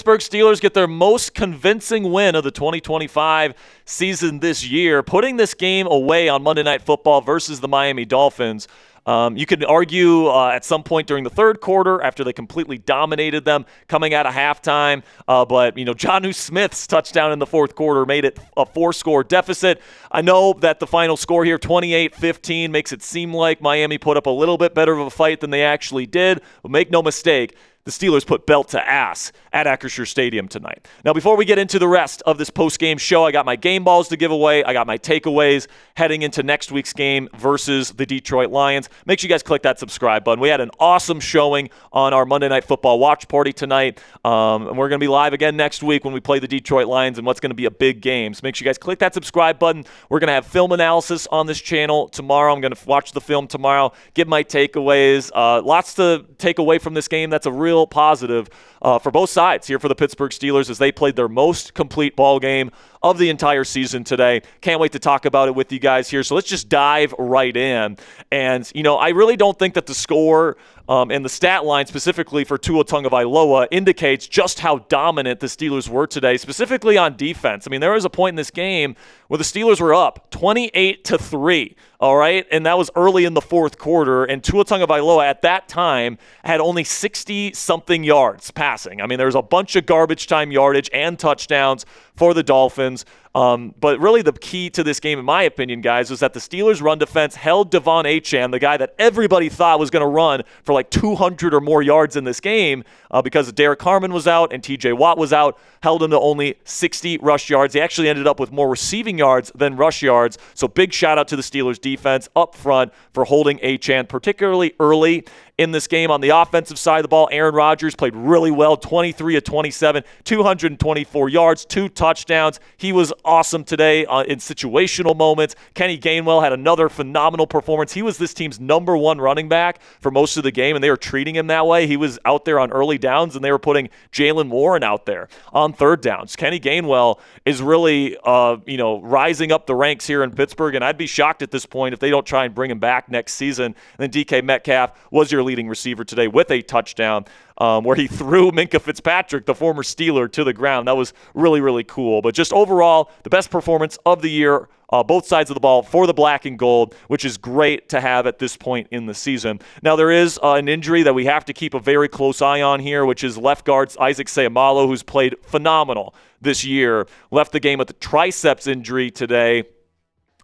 Pittsburgh Steelers get their most convincing win of the 2025 season this year, putting this game away on Monday Night Football versus the Miami Dolphins. You could argue at some point during the third quarter after they completely dominated them coming out of halftime. But Jonnu Smith's touchdown in the fourth quarter made it a 4-score deficit. I know that the final score here, 28-15, makes it seem like Miami put up a little bit better of a fight than they actually did. But make no mistake, the Steelers put belt to ass at Acrisure Stadium tonight. Now, before we get into the rest of this post-game show, I got my game balls to give away. I got my takeaways heading into next week's game versus the Detroit Lions. Make sure you guys click that subscribe button. We had an awesome showing on our Monday Night Football watch party tonight. And we're going to be live again next week when we play the Detroit Lions and what's going to be a big game. So make sure you guys click that subscribe button. We're going to have film analysis on this channel tomorrow. I'm going to watch the film tomorrow, give my takeaways. Lots to take away from this game. That's a real positive for both sides here for the Pittsburgh Steelers as they played their most complete ball game of the entire season today. Can't wait to talk about it with you guys here. So let's just dive right in. And, I really don't think that the score and the stat line specifically for Tua Tagovailoa indicates just how dominant the Steelers were today, specifically on defense. I mean, there was a point in this game where the Steelers were up 28-3, all right? And that was early in the fourth quarter, and Tua Tagovailoa at that time had only 60-something yards passing. I mean, there was a bunch of garbage time yardage and touchdowns for the Dolphins. But really the key to this game, in my opinion, guys, was that the Steelers' run defense held Devon Achane, the guy that everybody thought was going to run for like 200 or more yards in this game because Derek Harmon was out and TJ Watt was out, held him to only 60 rush yards. He actually ended up with more receiving yards than rush yards. So big shout out to the Steelers defense up front for holding Achane, particularly early in this game. On the offensive side of the ball, Aaron Rodgers played really well, 23-27, 224 yards, 2 touchdowns. He was awesome today in situational moments. Kenny Gainwell had another phenomenal performance. He was this team's number 1 running back for most of the game, and they were treating him that way. He was out there on early downs, and they were putting Jaylen Warren out there on third downs. Kenny Gainwell is really, rising up the ranks here in Pittsburgh, and I'd be shocked at this point if they don't try and bring him back next season. And then DK Metcalf was your leading receiver today with a touchdown where he threw Minkah Fitzpatrick, the former Steeler, to the ground. That was really, really cool. But just overall, the best performance of the year, both sides of the ball for the black and gold, which is great to have at this point in the season. Now, there is an injury that we have to keep a very close eye on here, which is left guard Isaac Seumalo, who's played phenomenal this year. Left the game with a triceps injury today.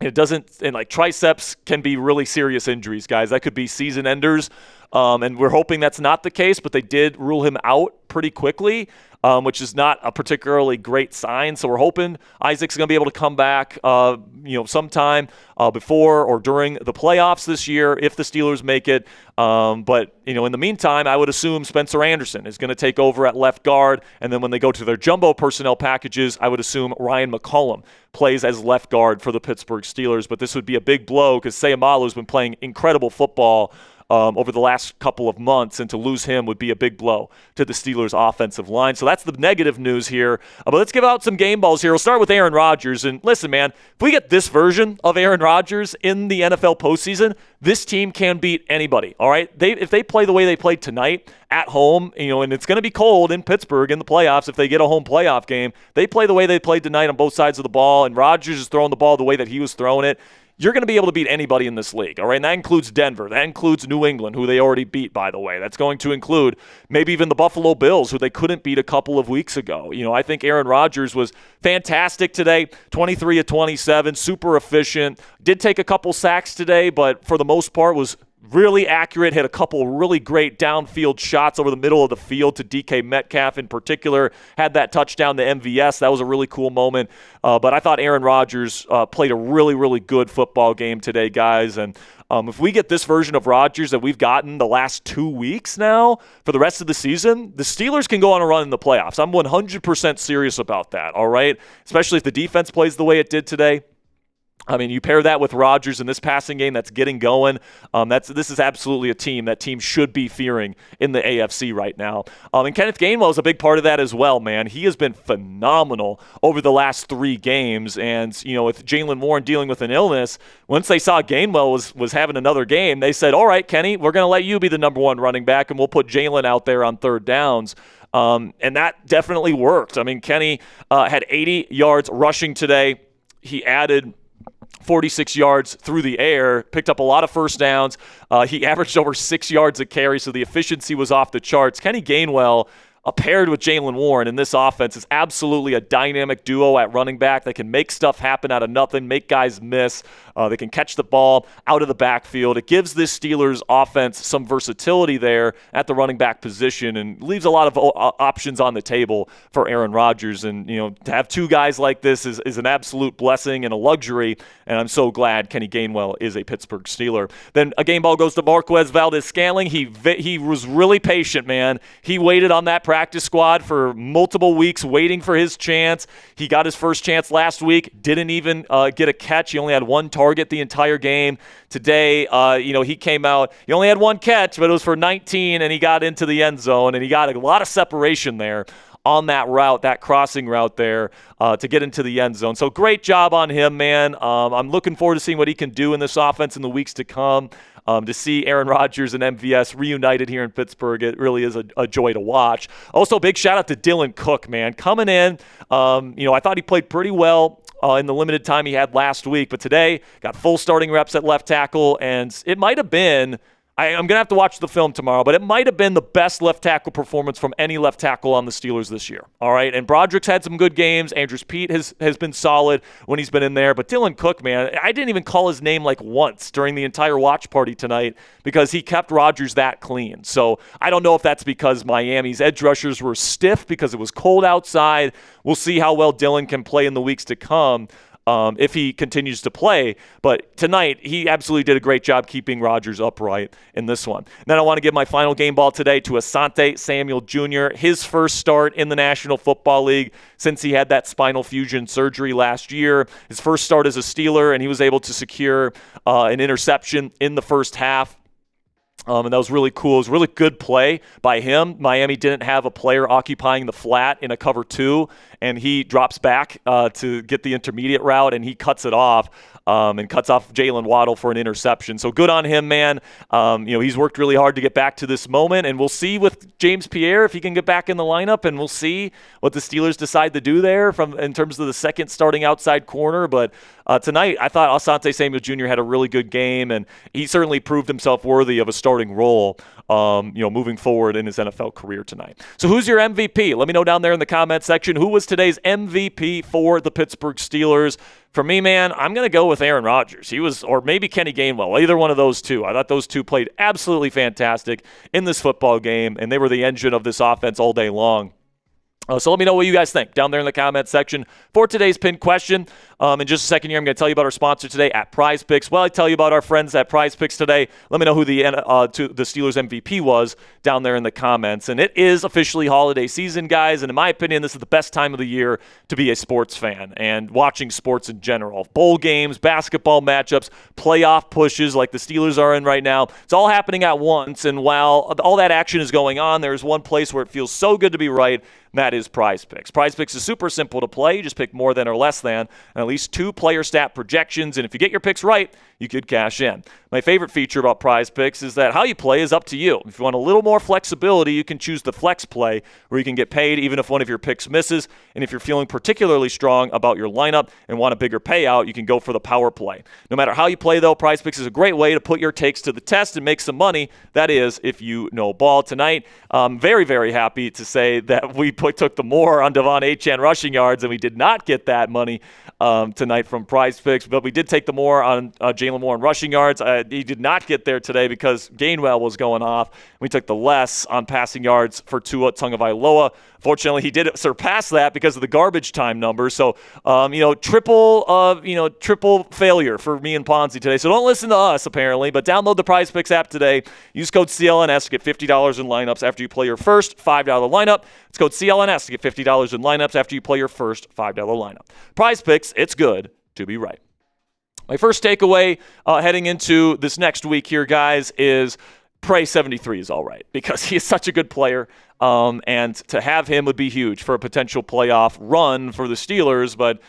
Triceps can be really serious injuries, guys. That could be season enders. And we're hoping that's not the case, but they did rule him out pretty quickly, which is not a particularly great sign. So we're hoping Isaac's going to be able to come back, sometime before or during the playoffs this year if the Steelers make it. But in the meantime, I would assume Spencer Anderson is going to take over at left guard. And then when they go to their jumbo personnel packages, I would assume Ryan McCollum plays as left guard for the Pittsburgh Steelers. But this would be a big blow because Seumalo's been playing incredible football over the last couple of months, and to lose him would be a big blow to the Steelers' offensive line. So that's the negative news here. But let's give out some game balls here. We'll start with Aaron Rodgers. And listen, man, if we get this version of Aaron Rodgers in the NFL postseason, this team can beat anybody, all right? If they play the way they played tonight at home, and it's going to be cold in Pittsburgh in the playoffs if they get a home playoff game, they play the way they played tonight on both sides of the ball, and Rodgers is throwing the ball the way that he was throwing it, you're going to be able to beat anybody in this league, all right? And that includes Denver. That includes New England, who they already beat, by the way. That's going to include maybe even the Buffalo Bills, who they couldn't beat a couple of weeks ago. I think Aaron Rodgers was fantastic today, 23-27, super efficient. Did take a couple sacks today, but for the most part was really accurate, hit a couple really great downfield shots over the middle of the field to DK Metcalf in particular, had that touchdown to MVS. That was a really cool moment. But I thought Aaron Rodgers played a really, really good football game today, guys. And if we get this version of Rodgers that we've gotten the last 2 weeks now for the rest of the season, the Steelers can go on a run in the playoffs. I'm 100% serious about that, all right? Especially if the defense plays the way it did today. I mean, you pair that with Rodgers in this passing game that's getting going. This is absolutely a team that teams should be fearing in the AFC right now. And Kenneth Gainwell is a big part of that as well, man. He has been phenomenal over the last 3 games. And, with Jaylen Warren dealing with an illness, once they saw Gainwell was having another game, they said, all right, Kenny, we're going to let you be the number 1 running back, and we'll put Jaylen out there on third downs. And that definitely worked. I mean, Kenny had 80 yards rushing today. He added 46 yards through the air, picked up a lot of first downs. He averaged over 6 yards a carry, so the efficiency was off the charts. Kenny Gainwell, paired with Jaylen Warren in this offense, is absolutely a dynamic duo at running back. They can make stuff happen out of nothing, make guys miss. They can catch the ball out of the backfield. It gives this Steelers offense some versatility there at the running back position and leaves a lot of options on the table for Aaron Rodgers. And, to have two guys like this is an absolute blessing and a luxury, and I'm so glad Kenny Gainwell is a Pittsburgh Steeler. Then a game ball goes to Marquez Valdes-Scantling. He was really patient, man. He waited on that practice squad for multiple weeks waiting for his chance. He got his first chance last week, didn't even get a catch. He only had one target the entire game. Today, he came out. He only had one catch, but it was for 19, and he got into the end zone, and he got a lot of separation there on that route, that crossing route there, to get into the end zone. So great job on him, man. I'm looking forward to seeing what he can do in this offense in the weeks to come. To see Aaron Rodgers and MVS reunited here in Pittsburgh, it really is a joy to watch. Also, big shout out to Dylan Cook, man. Coming in, I thought he played pretty well in the limited time he had last week, but today got full starting reps at left tackle, and it might have been, I'm going to have to watch the film tomorrow, but it might have been the best left tackle performance from any left tackle on the Steelers this year. All right, and Broderick's had some good games. Andrews Pete has been solid when he's been in there, but Dylan Cook, man, I didn't even call his name like once during the entire watch party tonight because he kept Rodgers that clean. So I don't know if that's because Miami's edge rushers were stiff because it was cold outside. We'll see how well Dylan can play in the weeks to come. If he continues to play. But tonight, he absolutely did a great job keeping Rodgers upright in this one. And then I want to give my final game ball today to Asante Samuel Jr., his first start in the National Football League since he had that spinal fusion surgery last year. His first start as a Steeler, and he was able to secure an interception in the first half. And that was really cool. It was a really good play by him. Miami didn't have a player occupying the flat in a cover two, and he drops back to get the intermediate route, and he cuts it off and cuts off Jalen Waddle for an interception. So good on him, man. He's worked really hard to get back to this moment, and we'll see with James Pierre if he can get back in the lineup, and we'll see what the Steelers decide to do there in terms of the second starting outside corner. But tonight, I thought Asante Samuel Jr. had a really good game, and he certainly proved himself worthy of a starting role, moving forward in his NFL career tonight. So who's your MVP? Let me know down there in the comment section. Who was today's MVP for the Pittsburgh Steelers? For me, man, I'm going to go with Aaron Rodgers. Or maybe Kenny Gainwell, either one of those two. I thought those two played absolutely fantastic in this football game, and they were the engine of this offense all day long. So let me know what you guys think down there in the comment section for today's pinned question. In just a second here, I'm going to tell you about our sponsor today at Prize Picks. Well, I tell you about our friends at Prize Picks today. Let me know who the Steelers MVP was down there in the comments. And it is officially holiday season, guys. And in my opinion, this is the best time of the year to be a sports fan and watching sports in general. Bowl games, basketball matchups, playoff pushes like the Steelers are in right now. It's all happening at once. And while all that action is going on, there's one place where it feels so good to be right, and that is Prize Picks. Prize Picks is super simple to play. You just pick more than or less than, and at least 2 player stat projections, and if you get your picks right, you could cash in. My favorite feature about Prize Picks is that how you play is up to you. If you want a little more flexibility, you can choose the flex play, where you can get paid even if one of your picks misses, and if you're feeling particularly strong about your lineup and want a bigger payout, you can go for the power play. No matter how you play, though, Prize Picks is a great way to put your takes to the test and make some money. That is, if you know ball. Tonight, I'm very, very happy to say that we took the more on Devon Achane rushing yards, and we did not get that money tonight from Prize Picks, but we did take the more on Jaylen Warren rushing yards. He did not get there today because Gainwell was going off. We took the less on passing yards for Tua Tagovailoa. Fortunately, he did surpass that because of the garbage time number. So, triple failure for me and Ponzi today. So don't listen to us, apparently, but download the Prize Picks app today. Use code CLNS to get $50 in lineups after you play your first $5 lineup. It's code CLNS to get $50 in lineups after you play your first $5 lineup. Prize Picks, it's good to be right. My first takeaway heading into this next week here, guys, is pray 73 is all right because he is such a good player, and to have him would be huge for a potential playoff run for the Steelers. But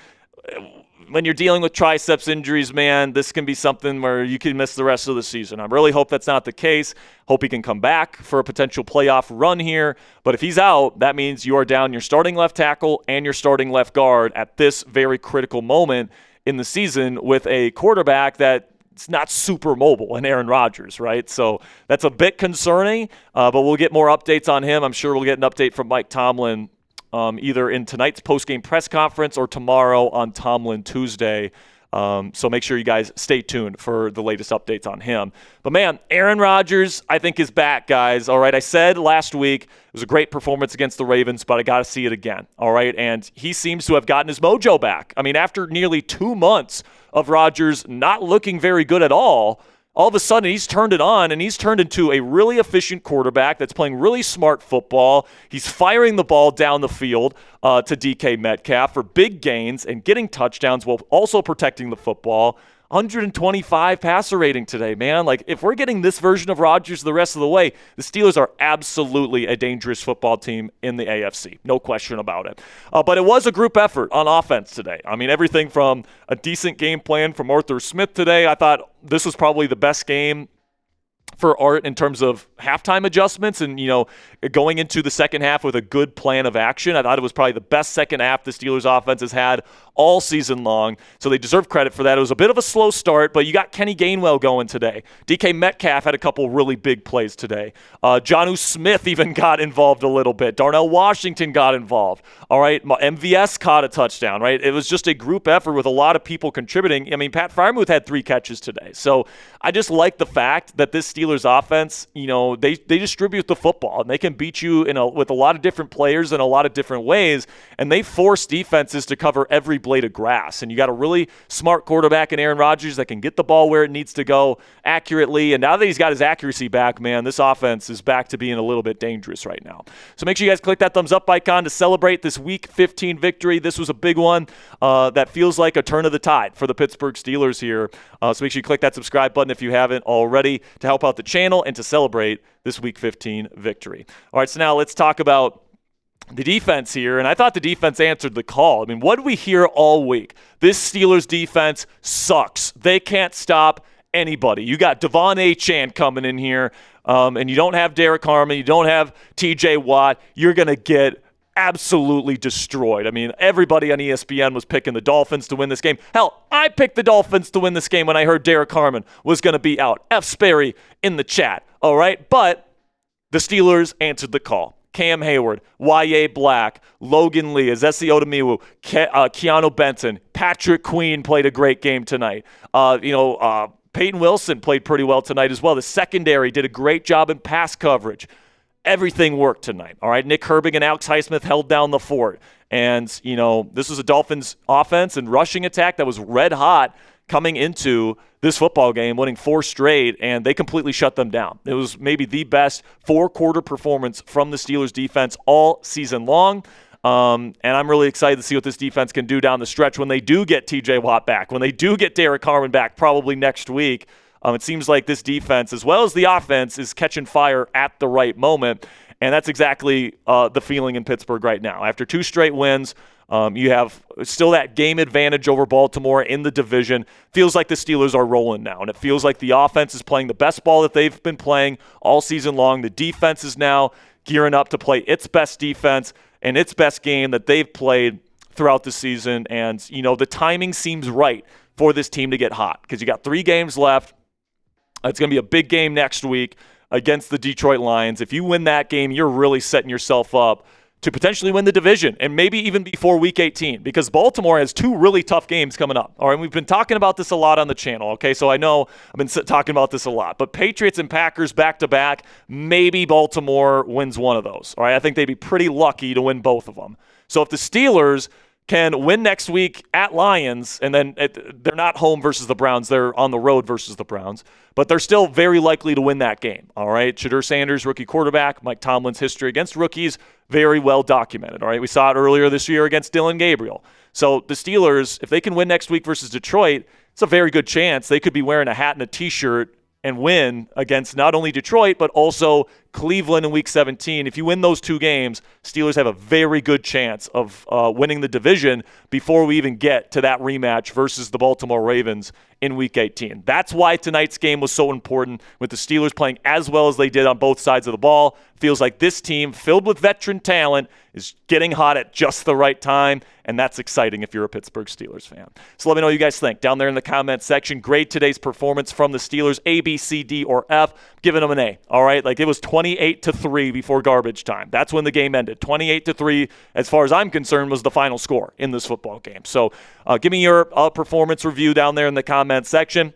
when you're dealing with triceps injuries, man, this can be something where you can miss the rest of the season. I really hope that's not the case. Hope he can come back for a potential playoff run here. But if he's out, that means you are down your starting left tackle and your starting left guard at this very critical moment in the season with a quarterback that it's not super mobile in Aaron Rodgers, right? So that's a bit concerning, but we'll get more updates on him. I'm sure we'll get an update from Mike Tomlin either in tonight's postgame press conference or tomorrow on Tomlin Tuesday. So make sure you guys stay tuned for the latest updates on him. But, man, Aaron Rodgers, I think, is back, guys. All right, I said last week it was a great performance against the Ravens, but I got to see it again. All right, and he seems to have gotten his mojo back. I mean, after nearly 2 months of Rodgers not looking very good at all of a sudden he's turned it on, and he's turned into a really efficient quarterback that's playing really smart football. He's firing the ball down the field to DK Metcalf for big gains and getting touchdowns while also protecting the football. 125 passer rating today, man. Like, if we're getting this version of Rodgers the rest of the way, the Steelers are absolutely a dangerous football team in the AFC. No question about it. But it was a group effort on offense today. I mean, everything from a decent game plan from Arthur Smith today. I thought this was probably the best game for Art in terms of halftime adjustments and, going into the second half with a good plan of action. I thought it was probably the best second half the Steelers offense has had all season long, so they deserve credit for that. It was a bit of a slow start, but you got Kenny Gainwell going today. DK Metcalf had a couple really big plays today. Jonnu Smith even got involved a little bit. Darnell Washington got involved. All right, MVS caught a touchdown, right? It was just a group effort with a lot of people contributing. I mean, Pat Freiermuth had 3 catches today. So I just like the fact that this Steelers offense, they distribute the football, and they can beat you with a lot of different players in a lot of different ways, and they force defenses to cover every blade of grass. And you got a really smart quarterback in Aaron Rodgers that can get the ball where it needs to go accurately. And now that he's got his accuracy back, man, this offense is back to being a little bit dangerous right now. So make sure you guys click that thumbs up icon to celebrate this Week 15 victory. This was a big one that feels like a turn of the tide for the Pittsburgh Steelers here. So make sure you click that subscribe button if you haven't already to help out the channel and to celebrate this Week 15 victory. All right, so now let's talk about the defense here, and I thought the defense answered the call. I mean, what did we hear all week? This Steelers defense sucks. They can't stop anybody. You got Devon Achane coming in here, and you don't have Derek Harmon, you don't have TJ Watt. You're going to get absolutely destroyed. I mean, everybody on ESPN was picking the Dolphins to win this game. Hell, I picked the Dolphins to win this game when I heard Derek Harmon was going to be out. F. Sperry in the chat, all right? But the Steelers answered the call. Cam Hayward, Y.A. Black, Logan Lee, Ezesi Otomiwu, Keanu Benton, Patrick Queen played a great game tonight. Peyton Wilson played pretty well tonight as well. The secondary did a great job in pass coverage. Everything worked tonight, all right? Nick Herbig and Alex Highsmith held down the fort. And, this was a Dolphins offense and rushing attack that was red hot coming into this football game, winning 4 straight, and they completely shut them down. It was maybe the best 4-quarter performance from the Steelers defense all season long. And I'm really excited to see what this defense can do down the stretch when they do get TJ Watt back, when they do get Derek Harmon back probably next week. It seems like this defense, as well as the offense, is catching fire at the right moment, and that's exactly the feeling in Pittsburgh right now. After 2 straight wins, you have still that game advantage over Baltimore in the division. Feels like the Steelers are rolling now, and it feels like the offense is playing the best ball that they've been playing all season long. The defense is now gearing up to play its best defense and its best game that they've played throughout the season. And, the timing seems right for this team to get hot because you got 3 games left. It's going to be a big game next week against the Detroit Lions. If you win that game, you're really setting yourself up to potentially win the division and maybe even before Week 18 because Baltimore has 2 really tough games coming up. All right, we've been talking about this a lot on the channel, okay? So I know I've been talking about this a lot. But Patriots and Packers back-to-back, maybe Baltimore wins one of those. All right, I think they'd be pretty lucky to win both of them. So if the Steelers can win next week at Lions, and then they're not home versus the Browns, they're on the road versus the Browns, but they're still very likely to win that game, all right? Shadur Sanders, rookie quarterback, Mike Tomlin's history against rookies, very well documented, all right? We saw it earlier this year against Dylan Gabriel. So the Steelers, if they can win next week versus Detroit, it's a very good chance they could be wearing a hat and a T-shirt and win against not only Detroit, but also Cleveland in Week 17. If you win those 2 games, Steelers have a very good chance of winning the division before we even get to that rematch versus the Baltimore Ravens in Week 18. That's why tonight's game was so important, with the Steelers playing as well as they did on both sides of the ball. Feels like this team, filled with veteran talent, is getting hot at just the right time, and that's exciting if you're a Pittsburgh Steelers fan. So let me know what you guys think down there in the comment section. Grade today's performance from the Steelers, A, B, C, D, or F. Giving them an A, all right? Like, it was 28-3 before garbage time. That's when the game ended. 28-3, as far as I'm concerned, was the final score in this football game. So give me your performance review down there in the comment section.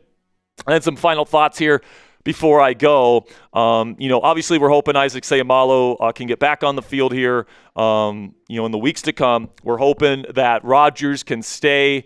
And then some final thoughts here before I go. Obviously we're hoping Isaac Seumalo can get back on the field here, in the weeks to come. We're hoping that Rodgers can stay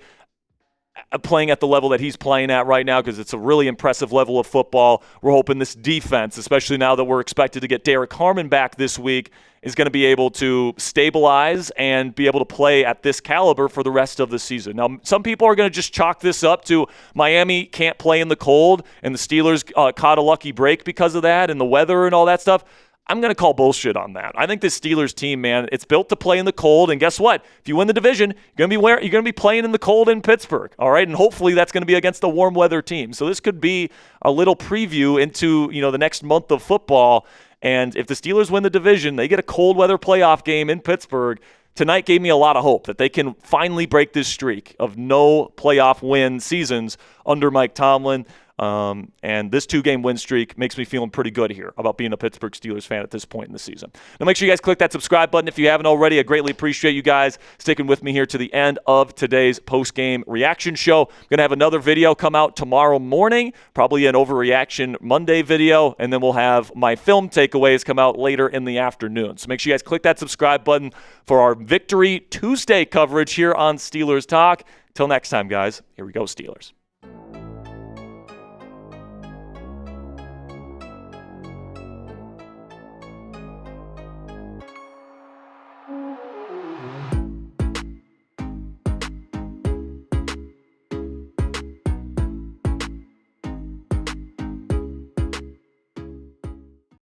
playing at the level that he's playing at right now, because it's a really impressive level of football. We're hoping this defense, especially now that we're expected to get Derek Harmon back this week, is going to be able to stabilize and be able to play at this caliber for the rest of the season. Now, some people are going to just chalk this up to Miami can't play in the cold, and the Steelers caught a lucky break because of that, and the weather and all that stuff. I'm going to call bullshit on that. I think this Steelers team, man, it's built to play in the cold, and guess what? If you win the division, you're going to be playing in the cold in Pittsburgh, all right? And hopefully that's going to be against a warm weather team. So this could be a little preview into, the next month of football. And if the Steelers win the division, they get a cold weather playoff game in Pittsburgh. Tonight gave me a lot of hope that they can finally break this streak of no playoff win seasons under Mike Tomlin. And this 2-game win streak makes me feeling pretty good here about being a Pittsburgh Steelers fan at this point in the season. Now make sure you guys click that subscribe button if you haven't already. I greatly appreciate you guys sticking with me here to the end of today's post-game reaction show. I'm going to have another video come out tomorrow morning, probably an Overreaction Monday video, and then we'll have my film takeaways come out later in the afternoon. So make sure you guys click that subscribe button for our Victory Tuesday coverage here on Steelers Talk. Till next time, guys, here we go, Steelers.